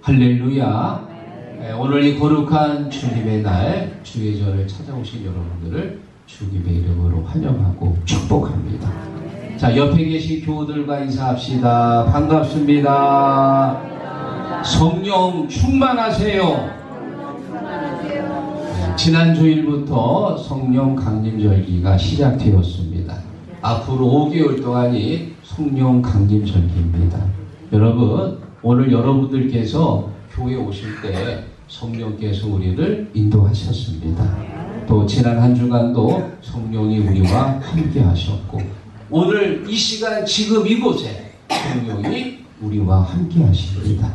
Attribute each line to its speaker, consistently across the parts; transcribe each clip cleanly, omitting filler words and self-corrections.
Speaker 1: 할렐루야. 오늘 이 거룩한 주님의 날 주의 전을 찾아오신 여러분들을 주님의 이름으로 환영하고 축복합니다. 자, 옆에 계신 교우들과 인사합시다. 반갑습니다. 성령 충만하세요. 지난 주일부터 성령 강림절기가 시작되었습니다. 앞으로 5개월 동안이 성령 강림절기입니다. 여러분, 오늘 여러분들께서 교회 오실 때 성령께서 우리를 인도하셨습니다. 또 지난 한 주간도 성령이 우리와 함께 하셨고, 오늘 이 시간 지금 이곳에 성령이 우리와 함께 하십니다.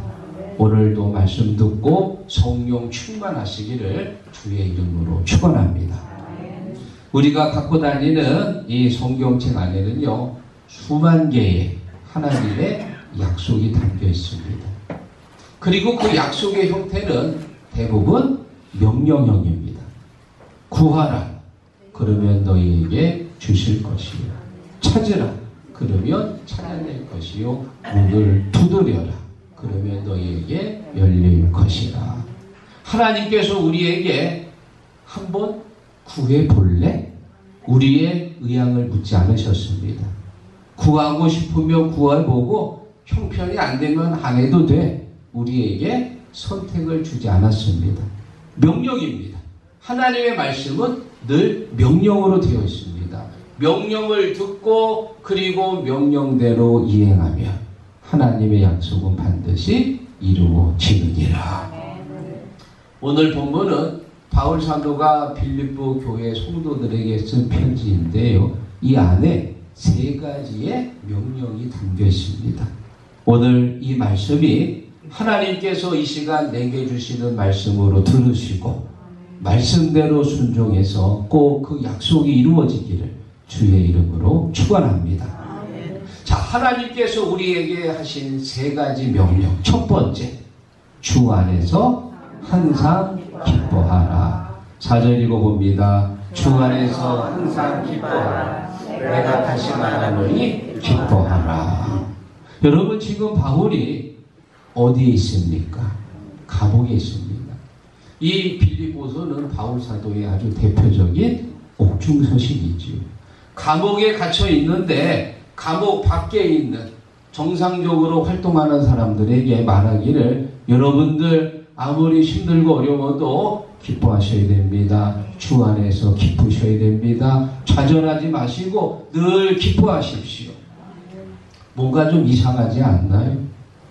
Speaker 1: 오늘도 말씀 듣고 성령 충만하시기를 주의 이름으로 축원합니다. 우리가 갖고 다니는 이 성경책 안에는요, 수만 개의 하나님의 약속이 담겨 있습니다. 그리고 그 약속의 형태는 대부분 명령형입니다. 구하라, 그러면 너희에게 주실 것이요. 찾으라, 그러면 찾아낼 것이요. 문을 두드려라, 그러면 너희에게 열릴 것이라. 하나님께서 우리에게 한번 구해볼래? 우리의 의향을 묻지 않으셨습니다. 구하고 싶으면 구해보고 형편이 안 되면 안 해도 돼. 우리에게 선택을 주지 않았습니다. 명령입니다. 하나님의 말씀은 늘 명령으로 되어 있습니다. 명령을 듣고 그리고 명령대로 이행하면 하나님의 약속은 반드시 이루어지느니라. 오늘 본문은 바울 사도가 빌립보 교회 성도들에게 쓴 편지인데요, 이 안에 3가지의 명령이 담겨 있습니다. 오늘 이 말씀이 하나님께서 이 시간 내게 주시는 말씀으로 들으시고 말씀대로 순종해서 꼭 그 약속이 이루어지기를 주의 이름으로 축원합니다. 자, 하나님께서 우리에게 하신 3가지 명령. 첫 번째, 주 안에서 항상 기뻐하라. 4절 읽어봅니다. 주 안에서 항상 기뻐하라. 내가 다시 말하노니 기뻐하라. 여러분, 지금 바울이 어디에 있습니까? 감옥에 있습니다. 이 빌립보서는 바울 사도의 아주 대표적인 옥중서신이지요. 감옥에 갇혀 있는데 감옥 밖에 있는 정상적으로 활동하는 사람들에게 말하기를, 여러분들 아무리 힘들고 어려워도 기뻐하셔야 됩니다. 주 안에서 기쁘셔야 됩니다. 좌절하지 마시고 늘 기뻐하십시오. 뭔가 좀 이상하지 않나요?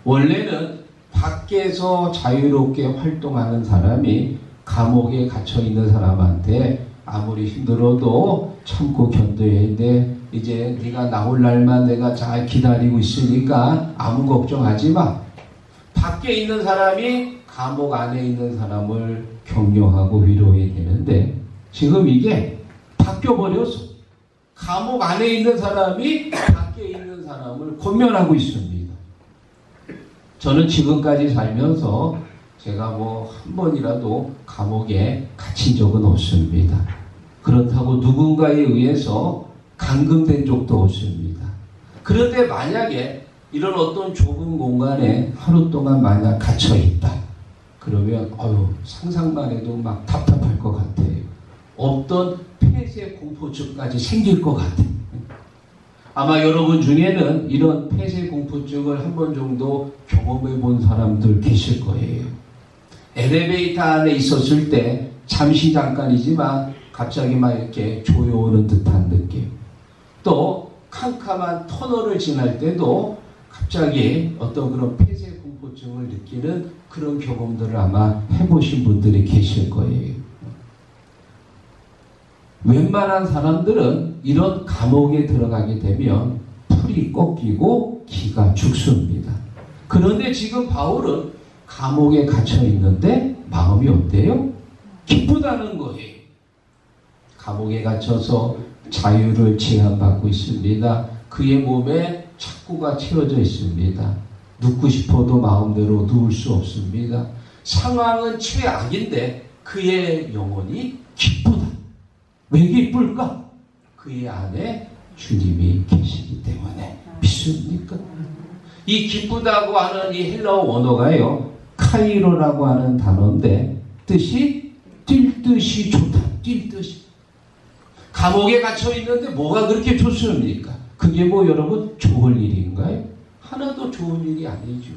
Speaker 1: 원래는 밖에서 자유롭게 활동하는 사람이 감옥에 갇혀있는 사람한테 아무리 힘들어도 참고 견뎌야 돼. 이제 네가 나올 날만 내가 잘 기다리고 있으니까 아무 걱정하지 마. 밖에 있는 사람이 감옥 안에 있는 사람을 격려하고 위로해야 되는데, 지금 이게 바뀌어버려서 감옥 안에 있는 사람이 밖에 있는 사람을 권면하고 있습니다. 저는 지금까지 살면서 제가 한 번이라도 감옥에 갇힌 적은 없습니다. 그렇다고 누군가에 의해서 감금된 적도 없습니다. 그런데 만약에 이런 어떤 좁은 공간에 하루 동안 만약 갇혀있다, 그러면 상상만 해도 막 답답할 것 같아요. 없던 폐쇄 공포증까지 생길 것 같아요. 아마 여러분 중에는 이런 폐쇄 공포증을 한 번 정도 경험해 본 사람들 계실 거예요. 엘리베이터 안에 있었을 때 잠시 잠깐이지만 갑자기 막 이렇게 조여오는 듯한 느낌. 또 캄캄한 터널을 지날 때도 갑자기 어떤 그런 폐쇄 공포증을 느끼는 그런 경험들을 아마 해보신 분들이 계실 거예요. 웬만한 사람들은 이런 감옥에 들어가게 되면 풀이 꺾이고 기가 죽습니다. 그런데 지금 바울은 감옥에 갇혀 있는데 마음이 어때요? 기쁘다는 거예요. 감옥에 갇혀서 자유를 제한받고 있습니다. 그의 몸에 착구가 채워져 있습니다. 눕고 싶어도 마음대로 누울 수 없습니다. 상황은 최악인데 그의 영혼이 기쁘다. 왜 기쁠까? 그의 안에 주님이 계시기 때문에. 믿습니까? 이 기쁘다고 하는 이 헬라어 원어가요, 카이로라고 하는 단어인데 뜻이 뛸 듯이 좋다. 뛸 듯이. 감옥에 갇혀 있는데 뭐가 그렇게 좋습니까? 그게 뭐 여러분 좋을 일인가요? 하나도 좋은 일이 아니죠.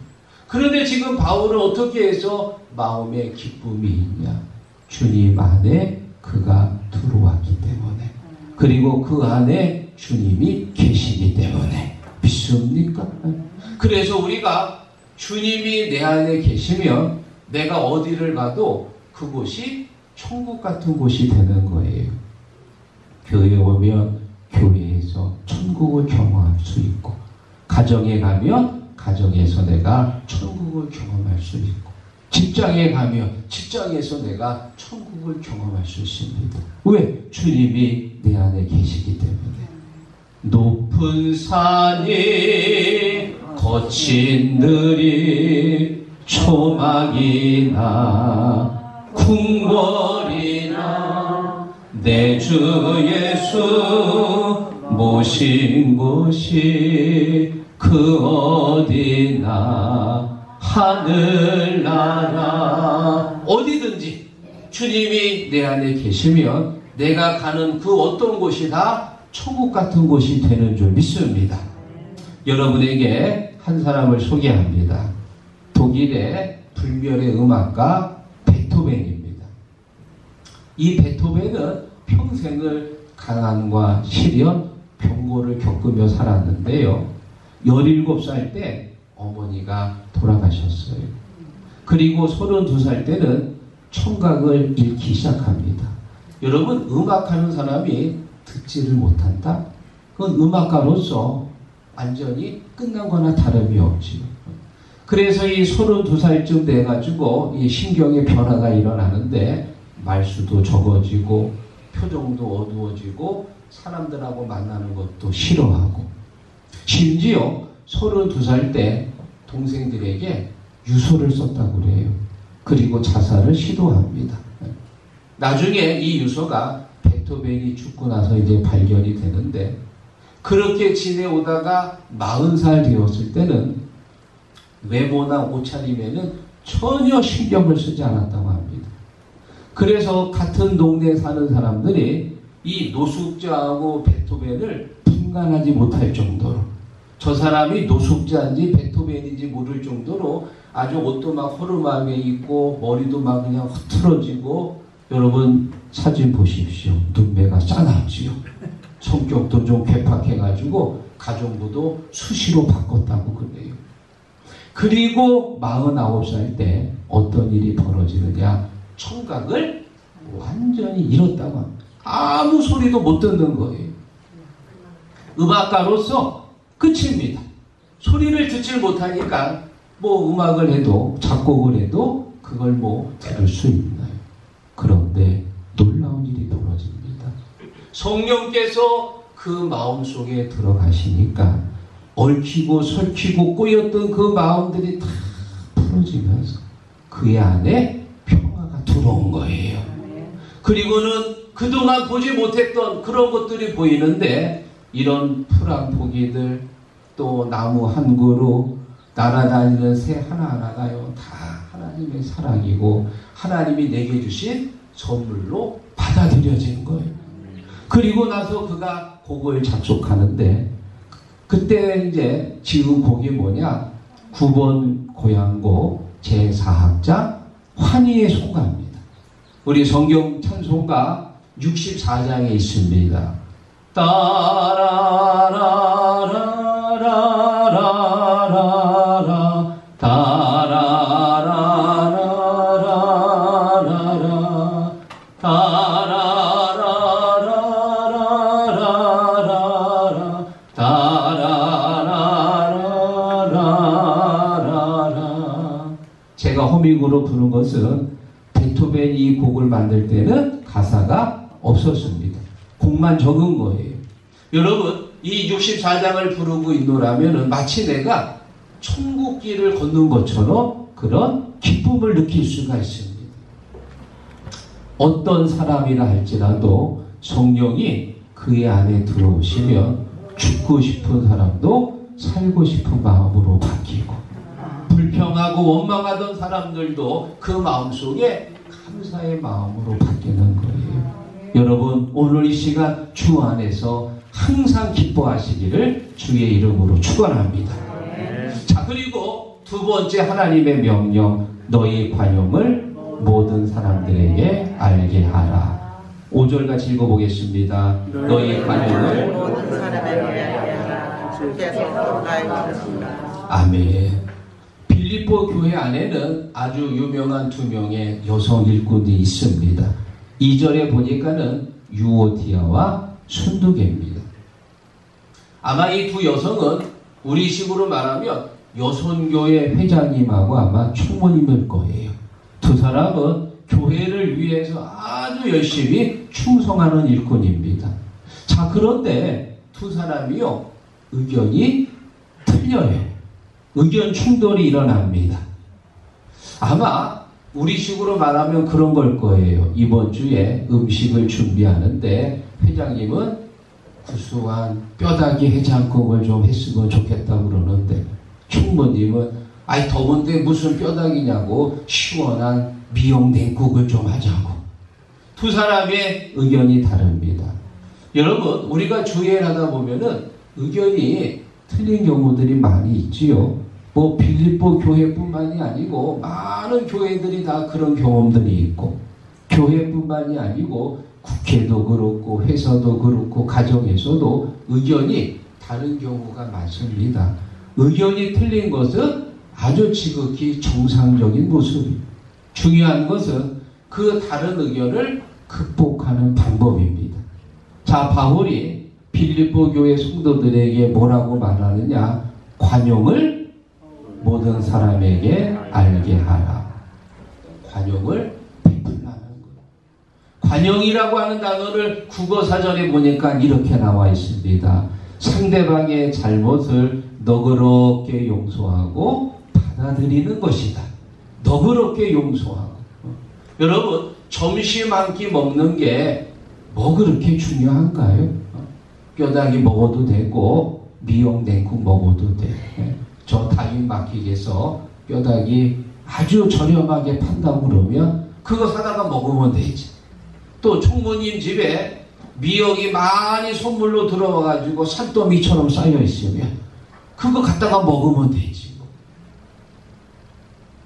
Speaker 1: 그런데 지금 바울은 어떻게 해서 마음에 기쁨이 있냐? 주님 안에 그가 들어왔기 때문에, 그리고 그 안에 주님이 계시기 때문에. 믿습니까? 그래서 우리가 주님이 내 안에 계시면 내가 어디를 가도 그곳이 천국 같은 곳이 되는 거예요. 교회에 오면 교회에서 천국을 경험할 수 있고, 가정에 가면 가정에서 내가 천국을 경험할 수 있고, 직장에 가면 직장에서 내가 천국을 경험할 수 있습니다. 왜? 주님이 내 안에 계시기 때문에. 높은 산이 거친 들이 초막이나 궁궐이나 내 주 예수 모신 곳이 그 어디나 하늘나라 어디든지 주님이 내 안에 계시면 내가 가는 그 어떤 곳이 다 천국 같은 곳이 되는 줄 믿습니다. 여러분에게 한 사람을 소개합니다. 독일의 불멸의 음악가 베토벤입니다. 이 베토벤은 평생을 가난과 시련, 병고를 겪으며 살았는데요. 17살 때 어머니가 돌아가셨어요. 그리고 32살 때는 청각을 잃기 시작합니다. 여러분, 음악하는 사람이 듣지를 못한다? 그건 음악가로서 완전히 끝난 거나 다름이 없지요. 그래서 이 32살쯤 돼가지고 이 신경의 변화가 일어나는데 말수도 적어지고 표정도 어두워지고 사람들하고 만나는 것도 싫어하고, 심지어 32살 때 동생들에게 유서를 썼다고 그래요. 그리고 자살을 시도합니다. 나중에 이 유서가 베토벤이 죽고 나서 이제 발견이 되는데, 그렇게 지내오다가 40살 되었을 때는 외모나 옷차림에는 전혀 신경을 쓰지 않았다고 합니다. 그래서 같은 동네에 사는 사람들이 이 노숙자하고 베토벤을 분간하지 못할 정도로, 저 사람이 노숙자인지 베토벤인지 모를 정도로 아주 옷도 막 허름하게 입고 머리도 막 그냥 흐트러지고, 여러분 사진 보십시오. 눈매가 싸납지요. 성격도 좀 괴팍해가지고 가정부도 수시로 바꿨다고 그래요. 그리고 49살 때 어떤 일이 벌어지느냐? 청각을 완전히 잃었다고 합니다. 아무 소리도 못 듣는 거예요. 음악가로서 끝입니다. 소리를 듣질 못하니까 뭐 음악을 해도 작곡을 해도 그걸 뭐 들을 수 있나요? 그런데 놀라운 일이 벌어집니다. 성령께서 그 마음속에 들어가시니까 얽히고 설키고 꼬였던 그 마음들이 다 풀어지면서 그의 안에 평화가 들어온 거예요. 그리고는 그동안 보지 못했던 그런 것들이 보이는데, 이런 풀한 포기들, 또 나무 한 그루, 날아다니는 새 하나하나가요, 다 하나님의 사랑이고 하나님이 내게 주신 선물로 받아들여진 거예요. 그리고 나서 그가 곡을 작곡하는데, 그때 이제 지은 곡이 뭐냐? 9번 고향곡 제4학장 환희의 송가입니다. 우리 성경 찬송가 64장에 있습니다. 따라라라라라라라 따라라라라라라 따라라라라라라 따라라라라라. 제가 허밍으로 부른 것은 베토벤이 이 곡을 만들 때는 가사가 없었습니다. 곡만 적은 거예요. 여러분, 이 64장을 부르고 있노라면 마치 내가 천국길을 걷는 것처럼 그런 기쁨을 느낄 수가 있습니다. 어떤 사람이라 할지라도 성령이 그의 안에 들어오시면 죽고 싶은 사람도 살고 싶은 마음으로 바뀌고, 불평하고 원망하던 사람들도 그 마음속에 감사의 마음으로 바뀌는 거예요. 여러분, 오늘 이 시간 주 안에서 항상 기뻐하시기를 주의 이름으로 축원합니다. 자, 그리고 두 번째 하나님의 명령, 너희 관용을 모든 사람들에게 알게 하라. 5절 같이 읽어보겠습니다. 너희 관용을 모든 사람에게 알게 하라. 주께서 가르치셨습니다. 아멘. 빌립보 교회 안에는 아주 유명한 두 명의 여성 일꾼이 있습니다. 2절에 보니까는 유오디아와 순두계입니다. 아마 이 두 여성은 우리식으로 말하면 여손교회 회장님하고 아마 총무님일 거예요. 두 사람은 교회를 위해서 아주 열심히 충성하는 일꾼입니다. 자, 그런데 두 사람이요, 의견이 틀려요. 의견 충돌이 일어납니다. 아마 우리식으로 말하면 그런 걸 거예요. 이번 주에 음식을 준비하는데 회장님은 구수한 뼈다귀 해장국을 좀 했으면 좋겠다고 그러는데 총무님은 아이 더운데 무슨 뼈다귀냐고 시원한 미역 냉국을 좀 하자고. 두 사람의 의견이 다릅니다. 여러분, 우리가 주의를 하다 보면은 의견이 틀린 경우들이 많이 있지요. 뭐 빌립보 교회뿐만이 아니고 많은 교회들이 다 그런 경험들이 있고, 교회뿐만이 아니고 국회도 그렇고 회사도 그렇고 가정에서도 의견이 다른 경우가 많습니다. 의견이 틀린 것은 아주 지극히 정상적인 모습이에요. 중요한 것은 그 다른 의견을 극복하는 방법입니다. 자, 바울이 빌립보 교회 성도들에게 뭐라고 말하느냐? 관용을 모든 사람에게 알게 하라. 관용을 베풀라는 거예요. 관용이라고 하는 단어를 국어사전에 보니까 이렇게 나와 있습니다. 상대방의 잘못을 너그럽게 용서하고 받아들이는 것이다. 너그럽게 용서하고. 여러분, 점심 한 끼 먹는 게 뭐 그렇게 중요한가요? 뼈다귀 먹어도 되고 미역 냉국 먹어도 돼. 저 다윈 마켓에서 뼈다귀 아주 저렴하게 판다고 그러면 그거 사다가 먹으면 되지. 또 총무님 집에 미역이 많이 선물로 들어와가지고 산더미처럼 쌓여 있으면 그거 갖다가 먹으면 되지.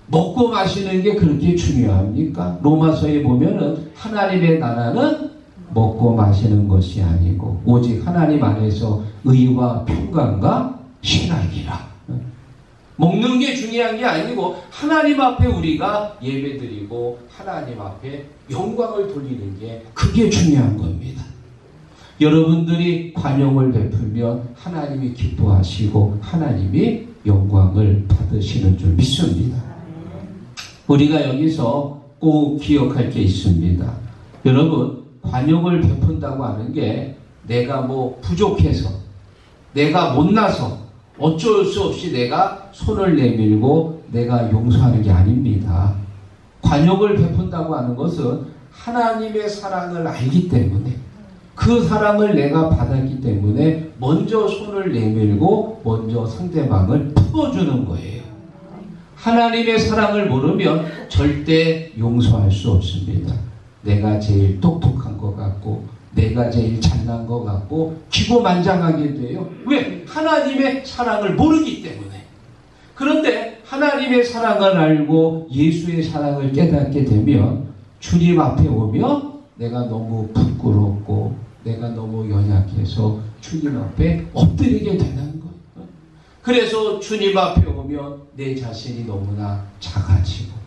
Speaker 1: 먹고 마시는 게 그렇게 중요합니까? 로마서에 보면은 하나님의 나라는 먹고 마시는 것이 아니고 오직 하나님 안에서 의와 평강과 신앙이라. 먹는 게 중요한 게 아니고 하나님 앞에 우리가 예배드리고 하나님 앞에 영광을 돌리는 게 그게 중요한 겁니다. 여러분들이 관용을 베풀면 하나님이 기뻐하시고 하나님이 영광을 받으시는 줄 믿습니다. 우리가 여기서 꼭 기억할 게 있습니다. 여러분, 관용을 베푼다고 하는 게 내가 뭐 부족해서, 내가 못나서 어쩔 수 없이 내가 손을 내밀고 내가 용서하는 게 아닙니다. 관용을 베푼다고 하는 것은 하나님의 사랑을 알기 때문에, 그 사랑을 내가 받았기 때문에 먼저 손을 내밀고 먼저 상대방을 품어주는 거예요. 하나님의 사랑을 모르면 절대 용서할 수 없습니다. 내가 제일 똑똑한 것 같고 내가 제일 잘난 것 같고 기고만장하게 돼요. 왜? 하나님의 사랑을 모르기 때문에. 그런데 하나님의 사랑을 알고 예수의 사랑을 깨닫게 되면 주님 앞에 오면 내가 너무 부끄럽고 내가 너무 연약해서 주님 앞에 엎드리게 되는 거예요. 그래서 주님 앞에 오면 내 자신이 너무나 작아지고,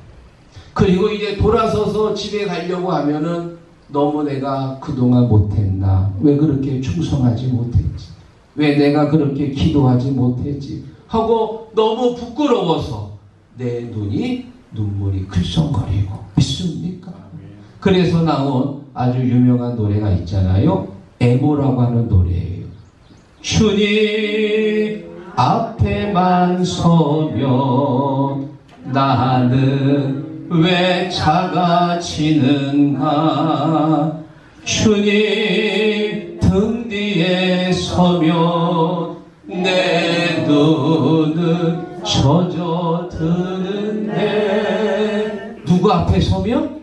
Speaker 1: 그리고 이제 돌아서서 집에 가려고 하면은 너무 내가 그동안 못했나? 왜 그렇게 충성하지 못했지? 왜 내가 그렇게 기도하지 못했지? 하고 너무 부끄러워서 내 눈이 눈물이 글썽거리고. 믿습니까? 그래서 나온 아주 유명한 노래가 있잖아요. 애모라고 하는 노래예요. 주님 앞에만 서면 나는 왜 작아지는가? 주님 등 뒤에 서면 내 눈은 젖어드는데 누구 앞에 서면?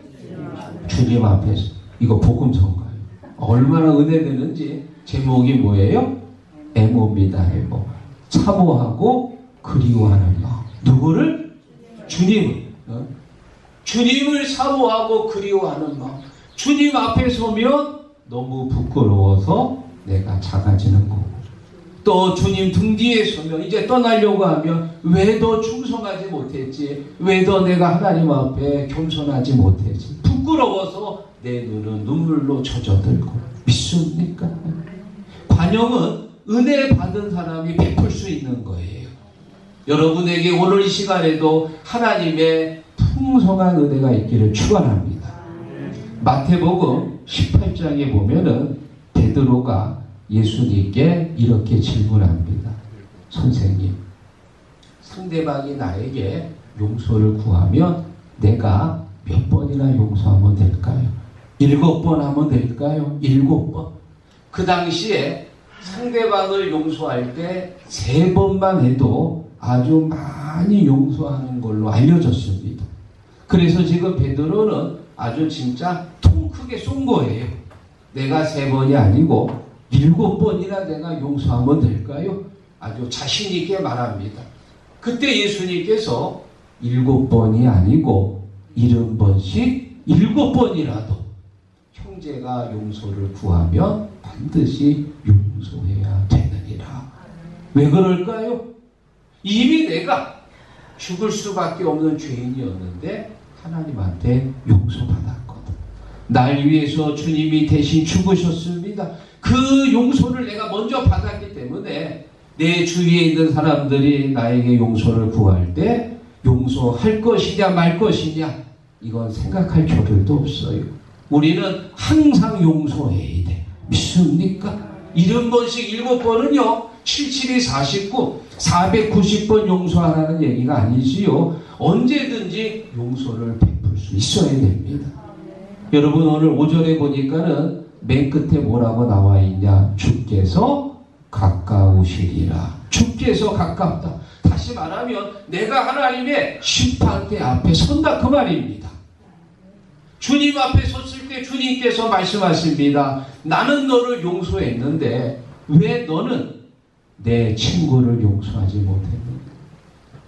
Speaker 1: 주님 앞에서. 이거 복음성가요. 얼마나 은혜되는지. 제목이 뭐예요? 애모입니다. 애모. 사모하고 그리워하는 마음. 누구를? 주님을. 주님을 사모하고 그리워하는 마음. 주님 앞에 서면 너무 부끄러워서 내가 작아지는 거고, 또 주님 등 뒤에 서면 이제 떠나려고 하면 왜 더 충성하지 못했지? 왜 더 내가 하나님 앞에 겸손하지 못했지? 부끄러워서 내 눈은 눈물로 젖어들고. 믿습니까? 관용은 은혜 받은 사람이 베풀 수 있는 거예요. 여러분에게 오늘 이 시간에도 하나님의 풍성한 은혜가 있기를 축원합니다. 마태복음 18장에 보면은 베드로가 예수님께 이렇게 질문합니다. 선생님, 상대방이 나에게 용서를 구하면 내가 몇 번이나 용서하면 될까요? 7번 하면 될까요? 7번. 그 당시에 상대방을 용서할 때 3번만 해도 아주 많이 용서하는 걸로 알려졌습니다. 그래서 지금 베드로는 아주 진짜 통 크게 쏜 거예요. 내가 3번이 아니고 7번이나 내가 용서하면 될까요? 아주 자신 있게 말합니다. 그때 예수님께서 7번이 아니고 70번씩 7번이라도 형제가 용서를 구하면 반드시 용서해야 되느니라. 왜 그럴까요? 이미 내가 죽을 수밖에 없는 죄인이었는데 하나님한테 용서받았거든. 날 위해서 주님이 대신 죽으셨습니다. 그 용서를 내가 먼저 받았기 때문에 내 주위에 있는 사람들이 나에게 용서를 구할 때 용서할 것이냐 말 것이냐, 이건 생각할 겨를도 없어요. 우리는 항상 용서해야 돼. 믿습니까? 70번씩 7번은요 77이 49 490번 용서하라는 얘기가 아니지요. 언제든지 용서를 베풀 수 있어야 됩니다. 여러분, 오늘 5절에 보니까는 맨 끝에 뭐라고 나와 있냐? 주께서 가까우시리라. 주께서 가깝다. 다시 말하면 내가 하나님의 심판대 앞에 선다, 그 말입니다. 주님 앞에 섰을 때 주님께서 말씀하십니다. 나는 너를 용서했는데 왜 너는 내 친구를 용서하지 못했느냐?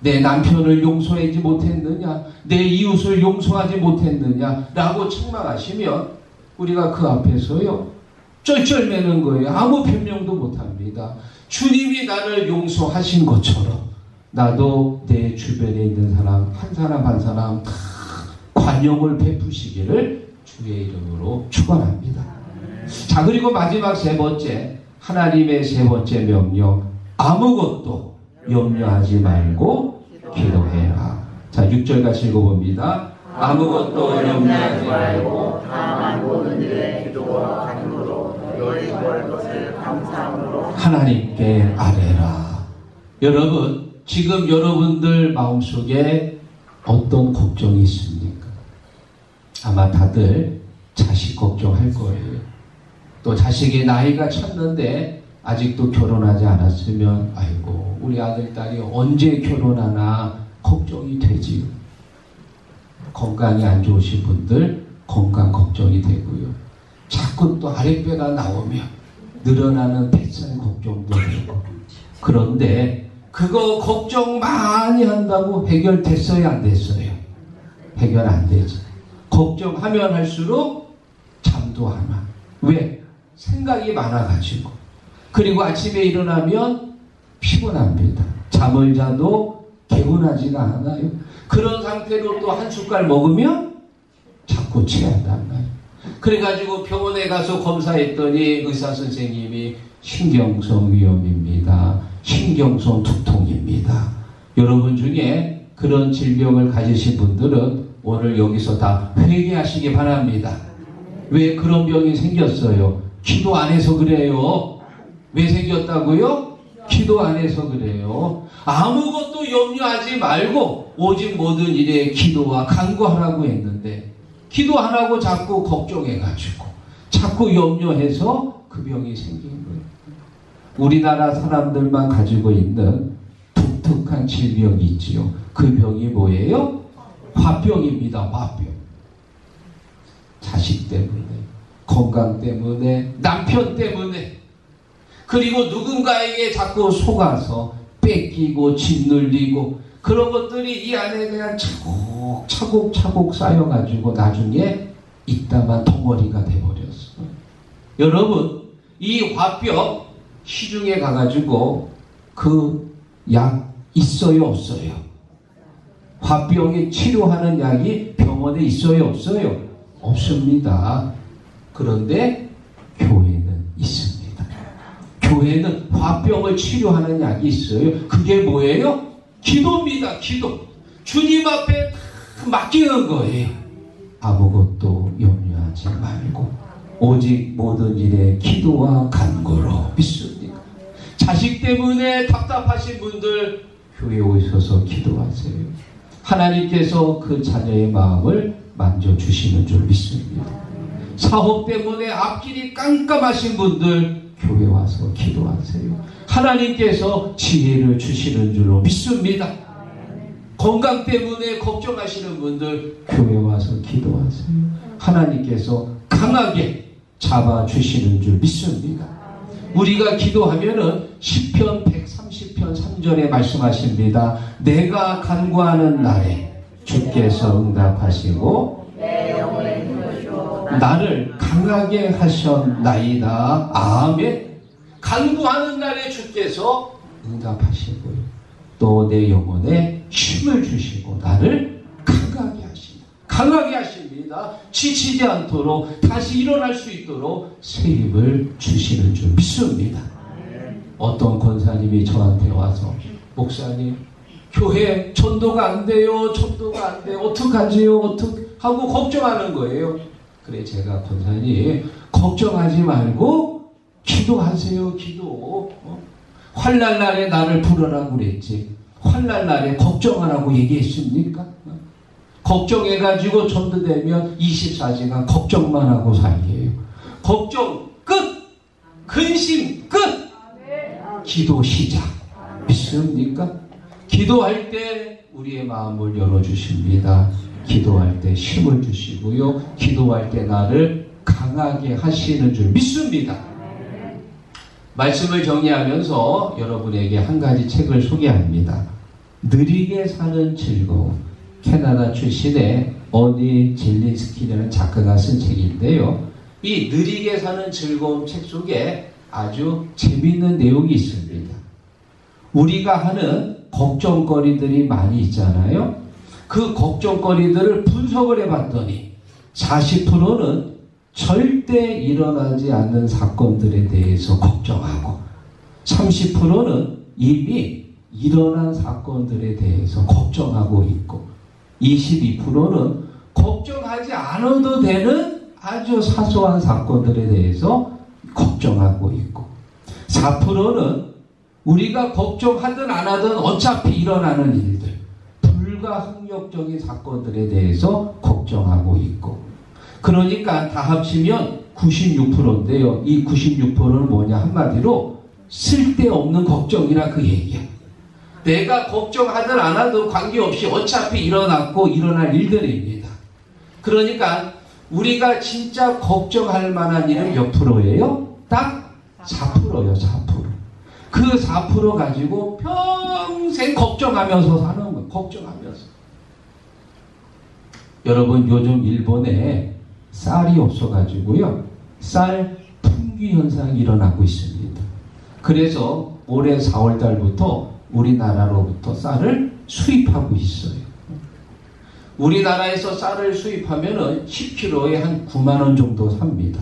Speaker 1: 내 남편을 용서하지 못했느냐? 내 이웃을 용서하지 못했느냐? 라고 책망하시면 우리가 그 앞에서요 쩔쩔매는 거예요. 아무 변명도 못합니다. 주님이 나를 용서하신 것처럼 나도 내 주변에 있는 사람 한 사람 한 사람 다 관용을 베푸시기를 주의 이름으로 축원합니다. 자, 그리고 마지막 3번째, 하나님의 3번째 명령, 아무것도 염려하지 말고 기도해라. 자, 6절 같이 읽어봅니다. 아무것도 염려하지 말고 다만 모든 일에 기도와 간구로 너희 구할 것을 감사함으로 하나님께 아뢰라. 여러분, 지금 여러분들 마음속에 어떤 걱정이 있습니까? 아마 다들 자식 걱정할 거예요. 또 자식이 나이가 찼는데 아직도 결혼하지 않았으면 아이고 우리 아들 딸이 언제 결혼하나 걱정이 되지요. 건강이 안 좋으신 분들 건강 걱정이 되고요. 자꾸 또 아랫배가 나오면 늘어나는 뱃살 걱정도 되고. 그런데 그거 걱정 많이 한다고 해결됐어요, 안 됐어요? 해결 안 되죠. 걱정하면 할수록 잠도 안 와. 왜? 생각이 많아가지고. 그리고 아침에 일어나면 피곤합니다. 잠을 자도 개운하지가 않아요. 그런 상태로 또 한 숟갈 먹으면 자꾸 체한단 말이에요. 그래가지고 병원에 가서 검사했더니 의사 선생님이 신경성 위염입니다. 신경성 두통입니다. 여러분 중에 그런 질병을 가지신 분들은 오늘 여기서 다 회개하시기 바랍니다. 왜 그런 병이 생겼어요? 기도 안 해서 그래요. 왜 생겼다고요? 기도 안 해서 그래요. 아무것도 염려하지 말고 오직 모든 일에 기도와 간구하라고 했는데 기도 안 하고 자꾸 걱정해가지고 자꾸 염려해서 그 병이 생긴 거예요. 우리나라 사람들만 가지고 있는 독특한 질병이 있지요. 그 병이 뭐예요? 화병입니다. 화병. 자식 때문에, 건강 때문에, 남편 때문에, 그리고 누군가에게 자꾸 속아서 뺏기고 짓눌리고 그런 것들이 이 안에 그냥 차곡차곡 쌓여가지고 나중에 이따만 덩어리가 돼버렸어. 여러분, 이 화병 시중에 가가지고 그 약 있어요, 없어요? 화병에 치료하는 약이 병원에 있어요, 없어요? 없습니다. 그런데 교회는 있습니다. 교회는 화병을 치료하는 약이 있어요. 그게 뭐예요? 기도입니다. 기도. 주님 앞에 맡기는 거예요. 아무것도 염려하지 말고 오직 모든 일에 기도와 간구로 믿습니다. 자식 때문에 답답하신 분들 교회에 오셔서 기도하세요. 하나님께서 그 자녀의 마음을 만져주시는 줄 믿습니다. 사업 때문에 앞길이 깜깜하신 분들 교회 와서 기도하세요. 하나님께서 지혜를 주시는 줄로 믿습니다. 건강 때문에 걱정하시는 분들 교회 와서 기도하세요. 하나님께서 강하게 잡아주시는 줄 믿습니다. 우리가 기도하면은 시편 130편 3절에 말씀하십니다. 내가 간구하는 날에 주께서 응답하시고 나를 강하게 하셨나이다. 아멘. 간구하는 날에 주께서 응답하시고요. 또 내 영혼에 힘을 주시고 나를 강하게 하십니다. 강하게 하십니다. 지치지 않도록 다시 일어날 수 있도록 새 힘을 주시는 줄 믿습니다. 어떤 권사님이 저한테 와서 목사님 교회 전도가 안 돼요. 전도가 안 돼요. 어떡하지요? 하고 걱정하는 거예요. 그래 제가 권사님 걱정하지 말고 기도하세요. 기도. 환난 날에 나를 부르라고 그랬지. 환난 날에 걱정하라고 얘기했습니까? 걱정해가지고 전도되면 24시간 걱정만 하고 살게요. 걱정 끝! 근심 끝! 기도 시작. 믿습니까? 기도할 때 우리의 마음을 열어주십니다. 기도할 때 힘을 주시고요. 기도할 때 나를 강하게 하시는 줄 믿습니다. 말씀을 정리하면서 여러분에게 한 가지 책을 소개합니다. 느리게 사는 즐거움. 캐나다 출신의 어니 젤린스키라는 작가가 쓴 책인데요. 이 느리게 사는 즐거움 책 속에 아주 재미있는 내용이 있습니다. 우리가 하는 걱정거리들이 많이 있잖아요. 그 걱정거리들을 분석을 해봤더니 40%는 절대 일어나지 않는 사건들에 대해서 걱정하고 30%는 이미 일어난 사건들에 대해서 걱정하고 있고 22%는 걱정하지 않아도 되는 아주 사소한 사건들에 대해서 걱정하고 있고 4%는 우리가 걱정하든 안 하든 어차피 일어나는 일들 불가항력적인 사건들에 대해서 걱정하고 있고 그러니까 다 합치면 96%인데요. 이 96%는 뭐냐 한마디로 쓸데없는 걱정이라 그 얘기야. 내가 걱정하든 안 하든 관계없이 어차피 일어났고 일어날 일들입니다. 그러니까 우리가 진짜 걱정할 만한 일은 몇 프로예요? 딱 4%예요. 4%. 그 4% 가지고 평생 걱정하면서 사는 거예요. 걱정하면서. 여러분 요즘 일본에 쌀이 없어가지고요. 쌀 품귀 현상이 일어나고 있습니다. 그래서 올해 4월 달부터 우리나라로부터 쌀을 수입하고 있어요. 우리나라에서 쌀을 수입하면은 10kg에 한 9만 원 정도 삽니다.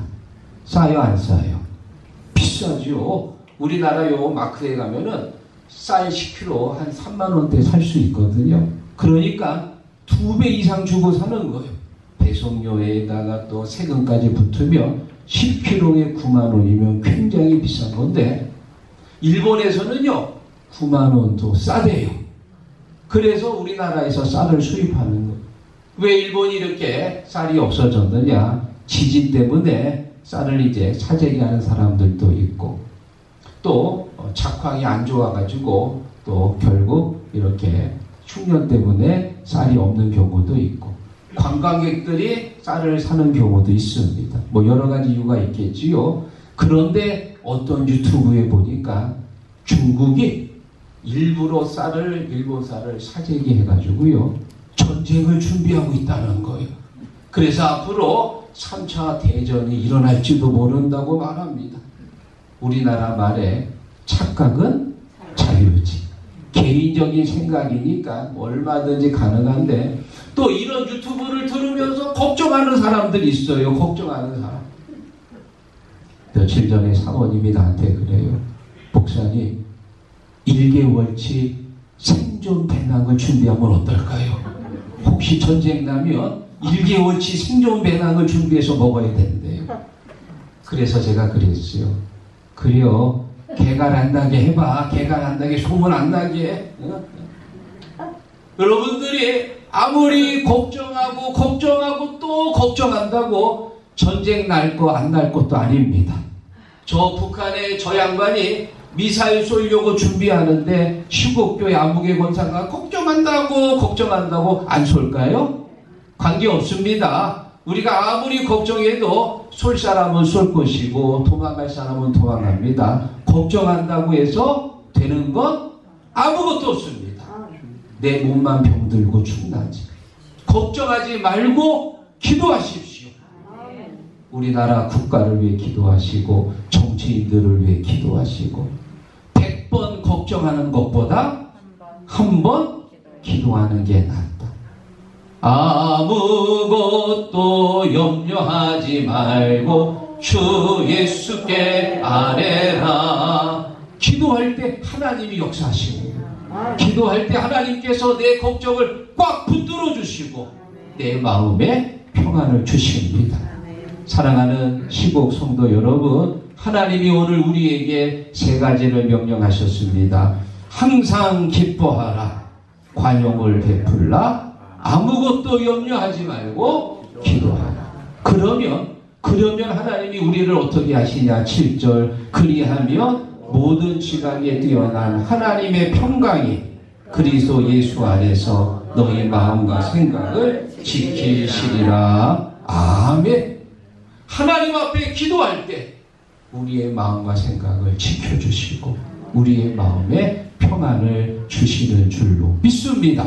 Speaker 1: 싸요, 안 싸요? 비싸죠. 우리나라 요 마트에 가면은 쌀 10kg 한 3만 원대 살 수 있거든요. 그러니까 2배 이상 주고 사는 거예요. 배송료에다가 또 세금까지 붙으면 10kg에 9만 원이면 굉장히 비싼 건데 일본에서는요 9만 원도 싸대요. 그래서 우리나라에서 쌀을 수입하는 거예요. 왜 일본이 이렇게 쌀이 없어졌느냐? 지진 때문에 쌀을 이제 사재기하는 사람들도 있고 또 작황이 안 좋아가지고 또 결국 이렇게 흉년 때문에 쌀이 없는 경우도 있고 관광객들이 쌀을 사는 경우도 있습니다. 뭐 여러 가지 이유가 있겠지요. 그런데 어떤 유튜브에 보니까 중국이 일부러 일본 쌀을 사재기 해가지고요 전쟁을 준비하고 있다는 거예요. 그래서 앞으로 3차 대전이 일어날지도 모른다고 말합니다. 우리나라 말에 착각은 자유지. 개인적인 생각이니까 얼마든지 가능한데 또 이런 유튜브를 들으면서 걱정하는 사람들이 있어요. 걱정하는 사람. 며칠 전에 사모님이 나한테 그래요. 목사님 1개월치 생존 배낭을 준비하면 어떨까요? 혹시 전쟁 나면 1개월치 생존 배낭을 준비해서 먹어야 된대요. 그래서 제가 그랬어요. 그래요. 개가 안 나게 해봐. 개가 안 나게 소문 안 나게. 여러분들이 아무리 걱정하고 또 걱정한다고 전쟁 날 거 안 날 것도 아닙니다. 저 북한의 저 양반이 미사일 쏘려고 준비하는데 시국교회 아무개 권사가 걱정한다고 안 쏠까요? 관계없습니다. 우리가 아무리 걱정해도 쏠 사람은 쏠 것이고 도망갈 사람은 도망갑니다. 걱정한다고 해서 되는 건 아무것도 없습니다. 내 몸만 병들고 죽나지. 걱정하지 말고 기도하십시오. 우리나라 국가를 위해 기도하시고 정치인들을 위해 기도하시고 100번 걱정하는 것보다 한 번 기도하는 게 낫다. 아무것도 염려하지 말고 주 예수께 아뢰라. 기도할 때 하나님이 역사하시고 기도할 때 하나님께서 내 걱정을 꽉 붙들어 주시고 내 마음에 평안을 주십니다. 사랑하는 시국 성도 여러분, 하나님이 오늘 우리에게 세 가지를 명령하셨습니다. 항상 기뻐하라, 관용을 베풀라, 아무것도 염려하지 말고 기도하라. 그러면 하나님이 우리를 어떻게 하시냐. 7절 그리하면 모든 지각에 뛰어난 하나님의 평강이 그리스도 예수 안에서 너희 마음과 생각을 지키시리라. 아멘. 하나님 앞에 기도할 때 우리의 마음과 생각을 지켜주시고 우리의 마음에 평안을 주시는 줄로 믿습니다.